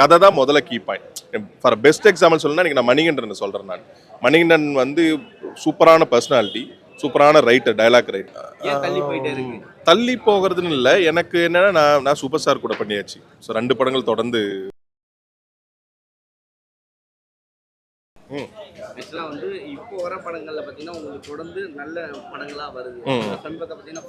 கதை தான் முதல்ல key point. For best example சொல்லணும்னா இன்னைக்கு நான் மணிகண்டன் சொல்கிறேன். நான் மணிகண்டன் வந்து சூப்பரான பர்சனாலிட்டி, சூப்பரான ரைட்டர், டயலாக் ரைட்டர். தள்ளி போகிறதுன்னு இல்லை, எனக்கு என்னன்னா நான் சூப்பர் ஸ்டார் கூட பண்ணியாச்சு. ஸோ 2 படங்கள் தொடர்ந்து. வந்து இப்போ வர படங்கள்ல பாத்தீங்கன்னா உங்களுக்கு தொடர்ந்து நல்ல படங்களா வருது. சமீபத்தை பாத்தீங்கன்னா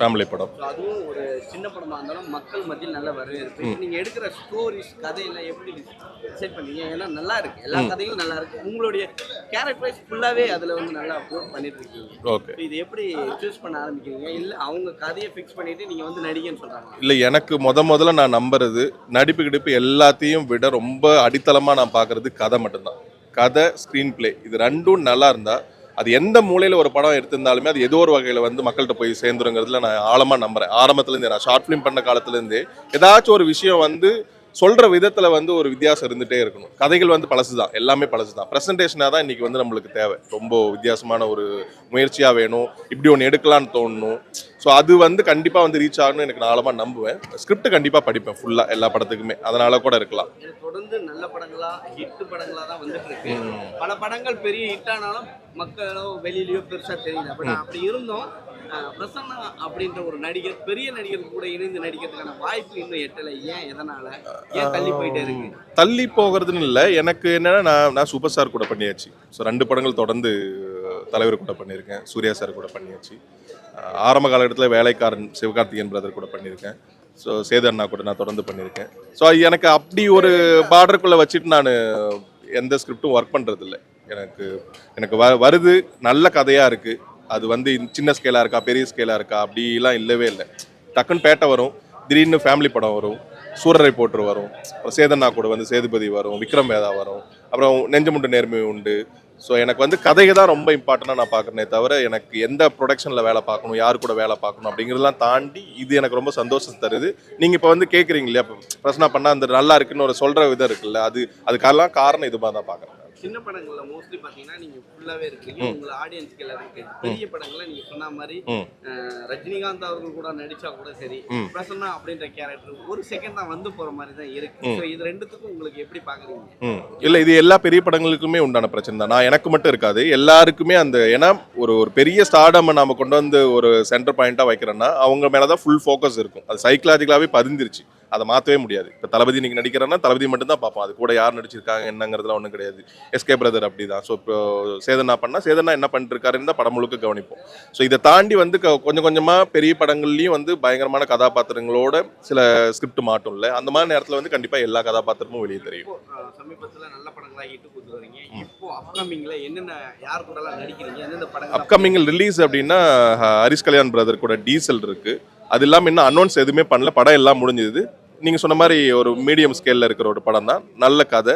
ஃபேமிலி படம் அதுவும் ஒரு சின்ன படமா இருந்தாலும் மக்கள் மத்தியில் நல்ல வருது. நீங்க எடுக்கிற ஸ்டோரிஸ் கதையெல்லாம் எப்படி டிசைட் பண்ணீங்க? ஏன்னா நல்லா இருக்கு, எல்லா கதையும் நல்லா இருக்கு, உங்களுடைய கேரக்டரைஸ் ஃபுல்லாவே அதுல வந்து நல்லா அப்லோட் பண்ணிட்டு இருக்கீங்க. இது எப்படி சூஸ் பண்ண ஆரம்பிக்கிறீங்க? இல்ல அவங்க கதையை ஃபிக்ஸ் பண்ணிட்டு நீங்க வந்து நடிகன்னு சொல்றாங்க? இல்ல, எனக்கு முதல்ல நான் நம்புறது நடிப்பு கிடிப்பு எல்லாத்தையும் விட ரொம்ப அடித்தளமா நான் பாக்குறது கதை மட்டும்தான். கதை, ஸ்க்ரீன் பிளே, இது 2ம் நல்லா இருந்தால் அது எந்த மூலையில் ஒரு படம் எடுத்திருந்தாலுமே அது ஏதோ ஒரு வகையில் வந்து மக்கள்கிட்ட போய் சேர்ந்துருங்கிறதுல நான் ஆழமாக நம்புறேன். ஆரம்பத்துலேருந்தே நான் ஷார்ட் ஃபிலிம் பண்ண காலத்துலேருந்தே ஏதாச்சும் ஒரு விஷயம் வந்து சொல்கிற விதத்தில் வந்து ஒரு வித்தியாசம் இருந்துகிட்டே இருக்கணும். கதைகள் வந்து பழசு தான், எல்லாமே பழசு தான். ப்ரெசன்டேஷனாக தான் இன்றைக்கி வந்து நம்மளுக்கு தேவை. ரொம்ப வித்தியாசமான ஒரு முயற்சியாக வேணும், இப்படி ஒன்று எடுக்கலான்னு தோணணும். ஸோ அது வந்து கண்டிப்பாக வந்து ரீச் ஆகணும்னு எனக்கு நான் ஆழமாக நம்புவேன். ஸ்கிரிப்ட் கண்டிப்பாக படிப்பேன் ஃபுல்லாக எல்லா படத்துக்குமே, அதனால கூட இருக்கலாம். தொடர்ந்து நல்ல படங்களா, ஹிட் படங்களா தான் வந்துட்டு இருக்கு. பல படங்கள் பெரிய ஹிட் ஆனாலும் மக்களோ வெளியிலயோ பெருசாக தெரியல. பட் அப்படி இருந்தோம் பிரசன்னா அப்படின்ற ஒரு நடிகர், பெரிய நடிகர் கூட இணைந்து நடிக்கிறதுக்கான வாய்ப்பு இன்னும் எட்டலை. ஏன், எதனால, ஏன் தள்ளி போயிட்டே இருக்கு? தள்ளி போகிறதுன்னு இல்லை, எனக்கு என்னன்னா நான் சூப்பர் ஸ்டார் கூட பண்ணியாச்சு. ஸோ 2 படங்கள் தொடர்ந்து தலைவர் கூட பண்ணியிருக்கேன், சூர்யா சார் கூட பண்ணியாச்சு. ஆரம்ப காலகட்டத்தில் வேலைக்காரன் சிவகார்த்திகேயன் பிரதர் கூட பண்ணியிருக்கேன். ஸோ சேது அண்ணா கூட நான் தொடர்ந்து பண்ணியிருக்கேன். ஸோ எனக்கு அப்படி ஒரு பார்டருக்குள்ளே வச்சுட்டு நான் எந்த ஸ்கிரிப்டும் ஒர்க் பண்ணுறதில்ல. எனக்கு வருது, நல்ல கதையாக இருக்குது, அது வந்து சின்ன ஸ்கேலாக இருக்கா பெரிய ஸ்கேலாக இருக்கா அப்படிலாம் இல்லவே இல்லை. டக்குன்னு பேட்டை வரும், திடீர்னு ஃபேமிலி படம் வரும், சூரரை போற்று வரும், அப்புறம் சேதண்ணா கூட வந்து சேதுபதி வரும், விக்ரம் வேதா வரும், அப்புறம் நெஞ்சமுண்டு நேர்மை உண்டு. ஸோ எனக்கு வந்து கதையை தான் ரொம்ப இம்பார்ட்டண்டாக நான் பார்க்குறேனே தவிர எனக்கு எந்த ப்ரொடக்ஷனில் வேலை பார்க்கணும், யார் கூட வேலை பார்க்கணும் அப்படிங்கிறதெல்லாம் தாண்டி இது எனக்கு ரொம்ப சந்தோஷம் தருது. நீங்கள் இப்போ வந்து கேட்குறீங்க இல்லையா, இப்போ பிரச்சனை பண்ணால் அந்த நல்லா இருக்குன்னு ஒரு சொல்கிற விதம் இருக்குல்ல, அதுக்கெல்லாம் காரணம் இது மாதிரி தான் பார்க்குறேன். சின்ன படங்கள்ல மோஸ்ட்லி பாத்தீங்கன்னா நீங்க ஃபுல்லாவே இருக்கீங்க, உங்க ஆடியன்ஸ்க்கு எல்லாருக்கும் தெரியும். பெரிய படங்கள்ல நீங்க சொன்ன மாதிரி ரஜினிகாந்த் அவர்கள் கூட நடிச்சா கூட சரி, பிரசன்னா அப்படின்ற கேரக்டர் ஒரு செகண்ட் தான் வந்து போற மாதிரி தான் இருக்கு. ஸோ இது ரெண்டுத்துக்கும் உங்களுக்கு எப்படி பாக்குறீங்க? இல்லை, இது எல்லா பெரிய படங்களுக்குமே உண்டான பிரச்சனை தான். நான் எனக்கு மட்டும் இருக்காது, எல்லாருக்குமே அந்த, ஏன்னா ஒரு பெரிய ஸ்டார்டம் நம்ம கொண்டு வந்து ஒரு சென்டர் பாயிண்டா வைக்கிறோன்னா அவங்க மேலதான் ஃபுல் ஃபோக்கஸ் இருக்கும். அது சைக்கலாஜிக்கலாவே பதிஞ்சிருச்சு, அதை மாற்றவே முடியாது. இப்போ தளபதி நீங்கள் நடிக்கிறேன்னா தளபதி மட்டும்தான் பார்ப்போம், அது கூட யார் நடிச்சிருக்காங்க என்னங்கிறதுலாம் ஒன்றும் கிடையாது. எஸ்கே பிரதர் அப்படி தான். ஸோ இப்போ சேதனா பண்ணால் சேதனா என்ன பண்ணிட்டு இருக்காருன்னு தான் படம் முழுக்க கவனிப்போம். ஸோ இதை தாண்டி வந்து கொஞ்சம் கொஞ்சமாக பெரிய படங்கள்லையும் வந்து பயங்கரமான கதாபாத்திரங்களோட சில ஸ்கிரிப்ட் மாட்டும் இல்லை, அந்த மாதிரி நேரத்தில் வந்து கண்டிப்பாக எல்லா கதாபாத்திரமும் வெளியே தெரியும். சமீபத்தில் நல்ல படங்களாக ஹிட் கொடுத்துருவீங்க. இப்போ அப்கமிங்கில் என்னென்ன, யார் கூடலாம் நடிக்கிறீங்க, எந்தெந்த படம் அப்கமிங்கில் ரிலீஸ் அப்படின்னா ஹரிஷ் கல்யாண் பிரதர் கூட டீசல் இருக்குது. அது இல்லாமல் இன்னும் அனௌன்ஸ் எதுவுமே பண்ணல, படம் எல்லாம் முடிஞ்சது. நீங்கள் சொன்ன மாதிரி ஒரு மீடியம் ஸ்கேலில் இருக்கிற ஒரு படம் தான், நல்ல கதை,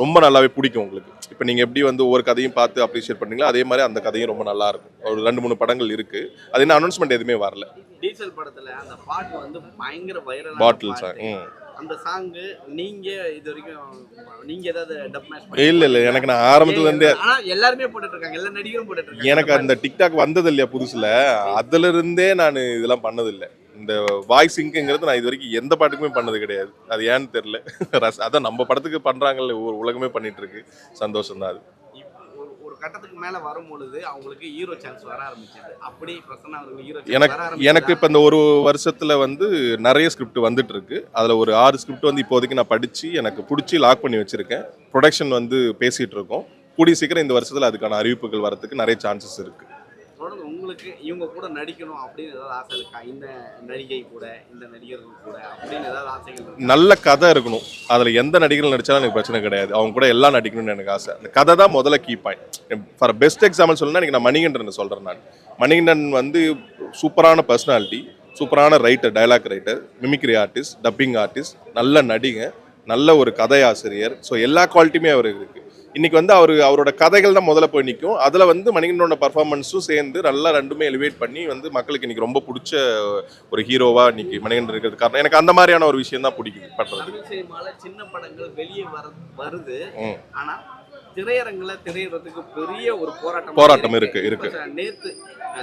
ரொம்ப நல்லாவே பிடிக்கும் உங்களுக்கு. இப்போ நீங்கள் எப்படி வந்து ஒவ்வொரு கதையும் பார்த்து அப்ரிஷியேட் பண்ணீங்களோ அதே மாதிரி அந்த கதையும் ரொம்ப நல்லா இருக்கும். ஒரு 2-3 படங்கள் இருக்குது, அது என்ன அனௌன்ஸ்மெண்ட் எதுவுமே வரல. டீசல் படத்தில் அந்த பாட்டு வந்து பயங்கர வைரல், பாட்டில் சாங். அந்த சாங்கு நீங்க இது வரைக்கும் நீங்க ஏதாவது டப் மேட்ச்? இல்ல எனக்கு நான் ஆரம்பத்துல இருந்தே எல்லாருமே போட்டுட்டு இருக்காங்க, எல்லா நடிகரும் போட்டுட்டு இருக்காங்க. எனக்கு அந்த டிக்டாக் வந்தது இல்லையா புதுசுல, அதுல இருந்தே நான் இதெல்லாம் பண்ணது இல்லை. இந்த வாய்ஸ் சிங்க்ங்கிறது நான் இது வரைக்கும் எந்த பாட்டுக்குமே பண்ணது கிடையாது. அது ஏன்னு தெரியல. அதான் நம்ம படத்துக்கு பண்றாங்கல்ல, ஊர் உலகமே பண்ணிட்டு இருக்கு, சந்தோஷம் தான் அது. ஒரு கட்டத்துக்கு மேல வரும்பொழுது அவங்களுக்கு ஹீரோ சான்ஸ் வர ஆரம்பிச்சது. அப்படி பிரசன்னா அவங்களுக்கு ஹீரோ எனக்கு இப்போ இந்த ஒரு வருஷத்துல வந்து நிறைய ஸ்கிரிப்ட் வந்துட்டு இருக்கு. அதுல ஒரு 6 ஸ்கிரிப்ட் வந்து இப்போதைக்கு நான் படிச்சு எனக்கு பிடிச்சி லாக் பண்ணி வச்சிருக்கேன். ப்ரொடக்ஷன் வந்து பேசிட்டு இருக்கோம். கூடிய சீக்கிரம் இந்த வருஷத்துல அதுக்கான அறிவிப்புகள் வரதுக்கு நிறைய சான்சஸ் இருக்கு. உங்களுக்கு இவங்க கூட நடிக்கணும் அப்படின்னு ஏதாவது ஆசை இருக்கா? இந்த நடிகை கூட, இந்த நடிகர்கள் கூட அப்படின்னு ஏதாவது ஆசைகள்? நல்ல கதை இருக்கணும், அதில் எந்த நடிகர்கள் நடித்தாலும் எனக்கு பிரச்சனை கிடையாது, அவங்க கூட எல்லாம் நடிக்கணும்னு எனக்கு ஆசை. அந்த கதை தான் முதல்ல key point. For best example சொல்லணும்னா இன்னைக்கு நான் மணிகண்டன் சொல்கிறேன். நான் மணிகண்டன் வந்து சூப்பரான பர்சனாலிட்டி, சூப்பரான writer, dialogue writer, mimicry artist, dubbing artist, நல்ல நடிகை, நல்ல ஒரு கதையாசிரியர். ஸோ எல்லா குவாலிட்டியுமே அவருக்கு இருக்குது. இன்னைக்கு வந்து அவரோட கதைகள் தான் முதல்ல போய் நிற்கும். அதில் வந்து மணிகண்டனோட பர்ஃபார்மன்ஸும் சேர்ந்து நல்லா 2மே எலிவேட் பண்ணி வந்து மக்களுக்கு இன்னைக்கு ரொம்ப பிடிச்ச ஒரு ஹீரோவா இன்னைக்கு மணிகண்டன் இருக்கிறது காரணம் எனக்கு அந்த மாதிரியான ஒரு விஷயம் தான் பிடிக்குது பண்றது. சின்ன படங்கள் வெளியே வருது, ஆனா திரையரங்குல திரையிடுறதுக்கு பெரிய ஒரு போராட்டம் இருக்கு. இப்ப நேத்து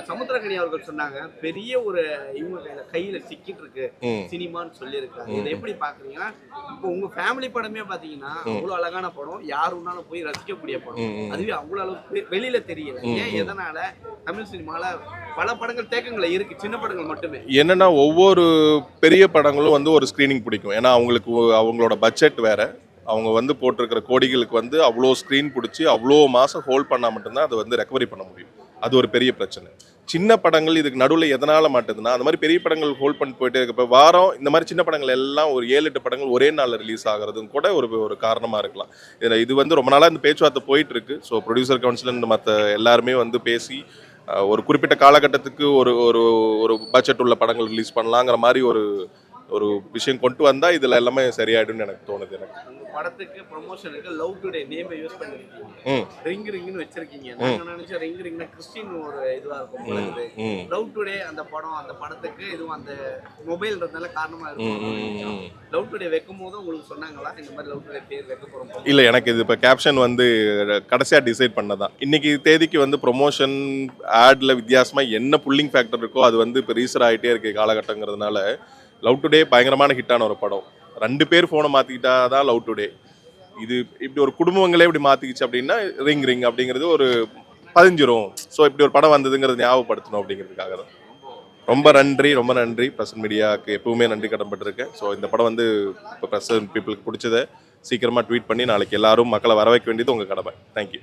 சமுத்திரக்கனி அவர்கள் சொன்னாங்க, பெரிய ஒரு இவங்க கையில சிக்கிட்டு இருக்கு சினிமான்னு சொல்லியிருக்காங்க. இதை எப்படி பாக்குறீங்கன்னா, இப்போ உங்க ஃபேமிலி படமே பாத்தீங்கன்னா அவ்வளவு அழகான படம், யாருனாலும் போய் ரசிக்கக்கூடிய படம். அதுவே அவ்வளவு அளவுக்கு வெளியில தெரியல. ஏன் எதனால தமிழ் சினிமால பல படங்கள் தேக்கங்களை இருக்கு, சின்ன படங்கள் மட்டுமே. என்னன்னா ஒவ்வொரு பெரிய படங்களும் வந்து ஒரு ஸ்க்ரீனிங் பிடிக்கும். ஏன்னா அவங்களுக்கு அவங்களோட பட்ஜெட் வேற, அவங்க வந்து போட்டிருக்கிற கோடிகளுக்கு வந்து அவ்வளோ ஸ்க்ரீன் பிடிச்சி அவ்வளோ மாதம் ஹோல்ட் பண்ணால் மட்டும்தான் அதை வந்து ரெக்கவரி பண்ண முடியும். அது ஒரு பெரிய பிரச்சனை. சின்ன படங்கள் இதுக்கு நடுவில் எதனால் மாட்டுதுன்னா, அந்த மாதிரி பெரிய படங்கள் ஹோல்ட் பண்ணிட்டு போயிட்டே இருக்க, இப்போ வாரம் இந்த மாதிரி சின்ன படங்கள் எல்லாம் ஒரு 7-8 படங்கள் ஒரே நாளில் ரிலீஸ் ஆகிறதும் கூட ஒரு காரணமாக இருக்கலாம். இது வந்து ரொம்ப நாளாக இந்த பேச்சுவார்த்தை போயிட்டு இருக்கு. ஸோ ப்ரொடியூசர் கவுன்சில் மற்ற எல்லாருமே வந்து பேசி ஒரு குறிப்பிட்ட காலகட்டத்துக்கு ஒரு ஒரு ஒரு பட்ஜெட் உள்ள படங்கள் ரிலீஸ் பண்ணலாங்கிற மாதிரி ஒரு விஷயம் கொண்டு வந்தால் இதில் எல்லாமே சரியாயிடும்னு எனக்கு தோணுது. எனக்கு படத்துக்கு ப்ரொமோஷனுக்கு லவ் டுடே நேமை யூஸ் பண்ணிருக்கீங்க, ரிங் ரிங்னு வச்சிருக்கீங்க. நாங்க நினைச்ச ரிங் ரிங்னா கிறிஸ்டின் ஒரு இதுவா இருக்கும். லவ் டுடே அந்த படத்துக்கு இதுவும் அந்த மொபைல்ன்றதுனால காரணமா இருக்கும். லவ் டுடே வைக்கும் போது உங்களுக்கு சொன்னாங்களா இந்த மாதிரி லவ் டுடே பேர் வைக்க போறோம்? இல்லை, எனக்கு இது இப்போ கேப்ஷன் வந்து கடைசியாக டிசைட் பண்ணதான். இன்னைக்கு தேதிக்கு வந்து ப்ரொமோஷன் ஆட்ல வித்தியாசமாக என்ன புல்லிங் ஃபேக்டர் இருக்கோ அது வந்து இப்போ ரீசர் ஆகிட்டே இருக்கு காலகட்டங்கிறதுனால. லவ் டுடே பயங்கரமான ஹிட்டான ஒரு படம். 2 பேர் ஃபோனை மாற்றிக்கிட்டா தான் லவ் டுடே. இது இப்படி ஒரு குடும்பங்களே இப்படி மாற்றிக்கிச்சு அப்படின்னா ரிங் ரிங் அப்படிங்கிறது ஒரு பதிஞ்சிரும். ஸோ இப்படி ஒரு படம் வந்ததுங்கிறது ஞாபகப்படுத்தணும் அப்படிங்கிறதுக்காக தான். ரொம்ப நன்றி பிரசன்ட் மீடியாவுக்கு எப்பவுமே நன்றி கடன்பட்டிருக்கேன். ஸோ இந்த படம் வந்து இப்போ பிரசன்ட் பீப்புளுக்கு பிடிச்சதை சீக்கிரமாக ட்வீட் பண்ணி நாளைக்கு எல்லாரும் மக்களை வர வைக்க வேண்டியது உங்கள் கடமை. தேங்க்யூ.